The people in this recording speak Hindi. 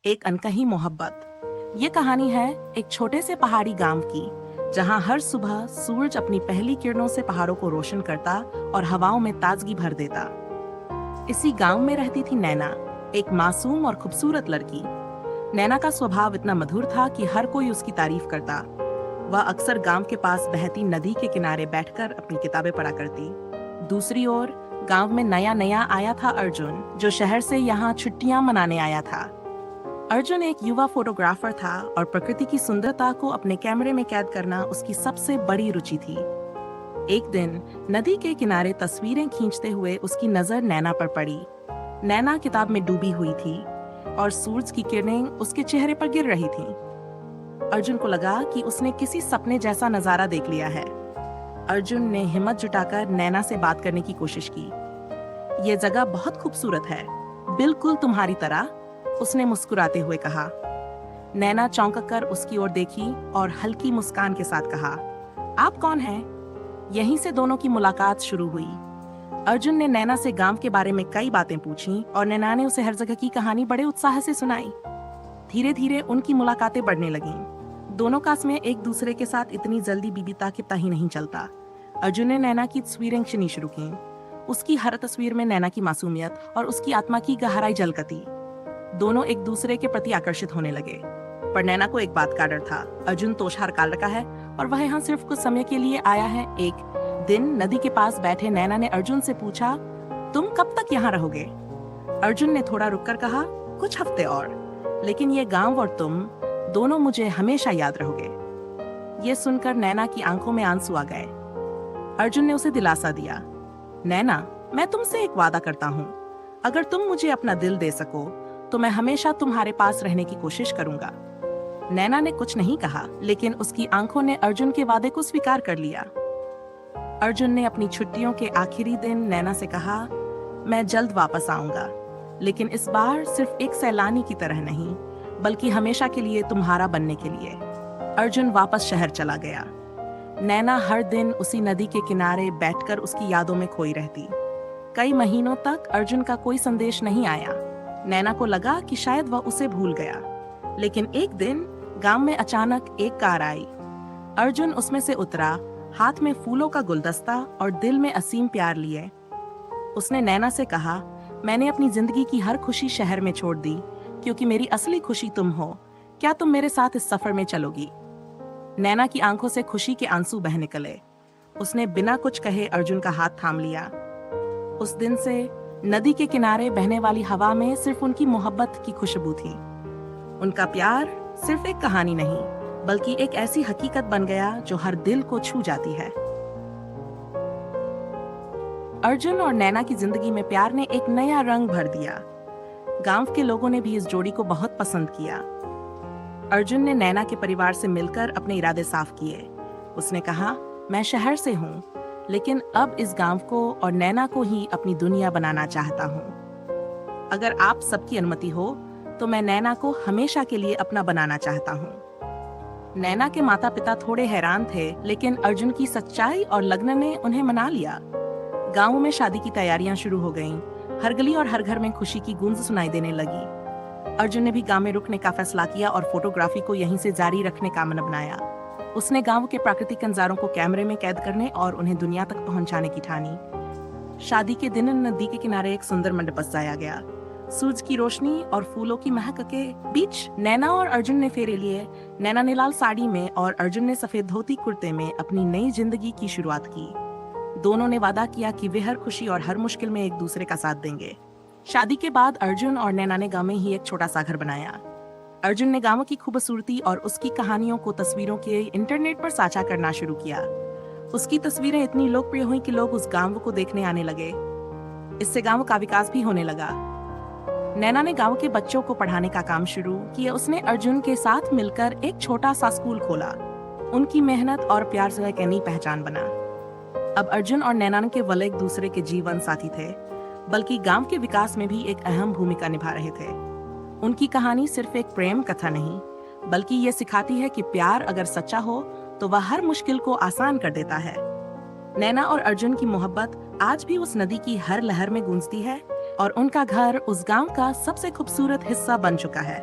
एक अनकही मोहब्बत। ये कहानी है एक छोटे से पहाड़ी गांव की, जहां हर सुबह सूरज अपनी पहली किरणों से पहाड़ों को रोशन करता और हवाओं में ताजगी भर देता। इसी गांव में रहती थी नैना, एक मासूम और खूबसूरत लड़की। नैना का स्वभाव इतना मधुर था कि हर कोई उसकी तारीफ करता। वह अक्सर गांव के पास बहती नदी के किनारे बैठकर अपनी किताबें पढ़ा करती। दूसरी ओर गांव में नया नया आया था अर्जुन, जो शहर से यहाँ छुट्टियां मनाने आया था। अर्जुन एक युवा फोटोग्राफर था और प्रकृति की सुंदरता को अपने कैमरे में कैद करना उसकी सबसे बड़ी रुचि थी। एक दिन नदी के किनारे तस्वीरें खींचते हुए उसकी नजर नैना पर पड़ी। नैना किताब में डूबी हुई थी और सूरज की किरणें उसके चेहरे पर गिर रही थीं। अर्जुन को लगा कि उसने किसी सपने जैसा नजारा देख लिया है। अर्जुन ने हिम्मत जुटाकर नैना से बात करने की कोशिश की। ये जगह बहुत खूबसूरत है, बिल्कुल तुम्हारी तरह, उसने मुस्कुराते हुए कहा। नैना चौंक कर उसकी ओर देखी और हल्की मुस्कान के साथ कहा, आप कौन हैं? यहीं से दोनों की मुलाकात शुरू हुई। अर्जुन ने नैना से गांव के बारे में कई बातें पूछी और नैना ने उसे हर जगह की कहानी बड़े उत्साह से सुनाई। धीरे धीरे उनकी मुलाकातें बढ़ने लगीं। दोनों का में एक दूसरे के साथ इतनी जल्दी बीबीता कि पता ही नहीं चलता। अर्जुन ने नैना की तस्वीरें खींचनी शुरू की। उसकी हर तस्वीर में नैना की मासूमियत और उसकी आत्मा की गहराई झलकती। दोनों एक दूसरे के प्रति आकर्षित होने लगे। पर नैना को एक बात का डर था। अर्जुन तोषहार काल का है और वह यहाँ सिर्फ कुछ समय के लिए आया है। एक दिन नदी के पास बैठे नैना ने अर्जुन से पूछा, तुम कब तक यहाँ रहोगे? अर्जुन ने थोड़ा रुककर कहा, कुछ हफ्ते और, लेकिन ये गांव और तुम दोनों मुझे हमेशा याद रहोगे। ये सुनकर नैना की आंखों में आंसू आ गए। अर्जुन ने उसे दिलासा दिया, नैना, मैं तुमसे एक वादा करता हूँ, अगर तुम मुझे अपना दिल दे सको तो मैं हमेशा तुम्हारे पास रहने की कोशिश करूंगा। नैना ने कुछ नहीं कहा, लेकिन उसकी आंखों ने अर्जुन के वादे को स्वीकार कर लिया। अर्जुन ने अपनी छुट्टियों के आखिरी दिन नैना से कहा, मैं जल्द वापस आऊंगा, लेकिन इस बार सिर्फ एक सैलानी की तरह नहीं, बल्कि हमेशा के लिए तुम्हारा बनने के लिए। अर्जुन वापस शहर चला गया। नैना हर दिन उसी नदी के किनारे बैठकर उसकी यादों में खोई रहती। कई महीनों तक अर्जुन का कोई संदेश नहीं आया। नैना को लगा कि शायद वह उसे भूल गया, लेकिन एक दिन गांव में अचानक एक कार आई। अर्जुन उसमें से उतरा, हाथ में फूलों का गुलदस्ता और दिल में असीम प्यार लिए। उसने नैना से कहा, मैंने अपनी जिंदगी की हर खुशी शहर में छोड़ दी, क्योंकि मेरी असली खुशी तुम हो। क्या तुम मेरे साथ इस सफर में चलोगी? नैना की आंखों से खुशी के आंसू बह निकले। उसने बिना कुछ कहे अर्जुन का हाथ थाम लिया। उस दिन से नदी के किनारे बहने वाली हवा में सिर्फ उनकी मोहब्बत की खुशबू थी। उनका प्यार सिर्फ एक कहानी नहीं, बल्कि एक ऐसी हकीकत बन गया जो हर दिल को छू जाती है। अर्जुन और नैना की जिंदगी में प्यार ने एक नया रंग भर दिया। गांव के लोगों ने भी इस जोड़ी को बहुत पसंद किया। अर्जुन ने नैना के परिवार से मिलकर अपने इरादे साफ किए। उसने कहा, मैं शहर से हूँ, लेकिन अब इस गांव को और नैना को ही अपनी दुनिया बनाना चाहता हूँ। अगर आप सबकी अनुमति हो तो मैं नैना को हमेशा के लिए अपना बनाना चाहता हूँ। नैना के माता पिता थोड़े हैरान थे, लेकिन अर्जुन की सच्चाई और लगन ने उन्हें मना लिया। गांव में शादी की तैयारियां शुरू हो गईं। हर गली और हर घर में खुशी की गूंज सुनाई देने लगी। अर्जुन ने भी गांव में रुकने का फैसला किया और फोटोग्राफी को यहीं से जारी रखने का मन बनाया। उसने गांव के प्राकृतिक नजारों को कैमरे में कैद करने और उन्हें दुनिया तक पहुंचाने की ठानी। शादी के दिन नदी के किनारे एक सुंदर मंडप सजाया गया। सूरज की रोशनी और फूलों की महक के बीच नैना और अर्जुन ने फेरे लिए। नैना ने लाल साड़ी में और अर्जुन ने सफेद धोती कुर्ते में अपनी नई जिंदगी की शुरुआत की। दोनों ने वादा किया कि वे हर खुशी और हर मुश्किल में एक दूसरे का साथ देंगे। शादी के बाद अर्जुन और नैना ने गांव में ही एक छोटा सा घर बनाया। अर्जुन ने गांव की खूबसूरती और उसकी कहानियों को तस्वीरों के इंटरनेट पर साझा करना शुरू किया। उसकी तस्वीरें इतनी लोकप्रिय हुई कि लोग उस गांव को देखने आने लगे। इससे गांव का विकास भी होने लगा। नैना ने गांव के बच्चों को पढ़ाने का काम शुरू किया। उसने अर्जुन के साथ मिलकर एक छोटा सा स्कूल खोला। उनकी मेहनत और प्यार से एक नई पहचान बना। अब अर्जुन और नैना के केवल एक दूसरे के जीवन साथी थे, बल्कि गांव के विकास में भी एक अहम भूमिका निभा रहे थे। उनकी कहानी सिर्फ एक प्रेम कथा नहीं, बल्कि ये सिखाती है कि प्यार अगर सच्चा हो तो वह हर मुश्किल को आसान कर देता है। नैना और अर्जुन की मोहब्बत आज भी उस नदी की हर लहर में गूंजती है और उनका घर उस गांव का सबसे खूबसूरत हिस्सा बन चुका है।